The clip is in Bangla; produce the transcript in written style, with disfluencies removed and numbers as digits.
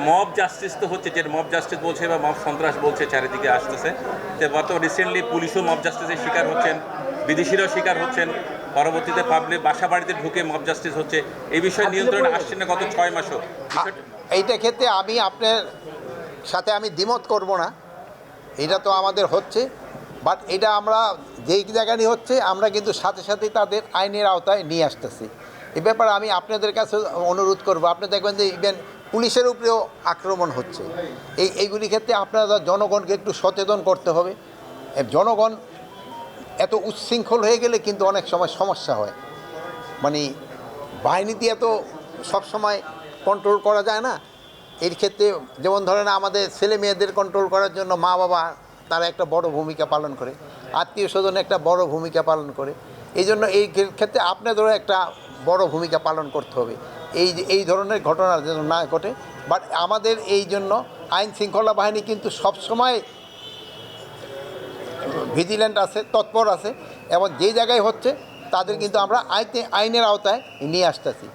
মব জাস্টিস তো হচ্ছে, যে মব জাস্টিস বলছে বা মব সন্ত্রাস বলছে চারিদিকে আসতেছে। তো বর্তমানে রিসেন্টলি পুলিশও মব জাস্টিসের শিকার হচ্ছেন, বিদেশিরাও শিকার হচ্ছেন, পরবর্তীতে পাবলিক বাসা বাড়িতে ঢুকে মব জাস্টিস হচ্ছে। এই বিষয়ে নিয়ন্ত্রণে আসছে না গত 6 মাসও। এইটা ক্ষেত্রে আমি আপনার সাথে আমি দ্বিমত করব না, এটা তো আমাদের হচ্ছে, বাট এটা আমরা যেই জায়গায় হচ্ছে আমরা কিন্তু সাথে সাথে তাদের আইনের আওতায় নিয়ে আসতেছি। এ ব্যাপারে আমি আপনাদের কাছে অনুরোধ করব, আপনি দেখবেন যে ইভেন পুলিশের উপরেও আক্রমণ হচ্ছে। এইগুলি ক্ষেত্রে আপনারা জনগণকে একটু সচেতন করতে হবে। জনগণ এত উচ্ছৃঙ্খল হয়ে গেলে কিন্তু অনেক সময় সমস্যা হয়, মানে বাহিনী দিয়ে তো সবসময় কন্ট্রোল করা যায় না। এর ক্ষেত্রে যেমন ধরেন আমাদের ছেলে মেয়েদের কন্ট্রোল করার জন্য মা বাবা তারা একটা বড় ভূমিকা পালন করে, আত্মীয় স্বজন একটা বড় ভূমিকা পালন করে। এই জন্য এই ক্ষেত্রে আপনাদেরও একটা বড় ভূমিকা পালন করতে হবে এই ধরনের ঘটনা যেন না ঘটে। বাট আমাদের এই জন্য আইন শৃঙ্খলা বাহিনী কিন্তু সবসময় ভিজিল্যান্ট আছে, তৎপর আছে, এবং যে জায়গায় হচ্ছে তাদের কিন্তু আমরা আইনের আওতায় নিয়ে আসতেছি।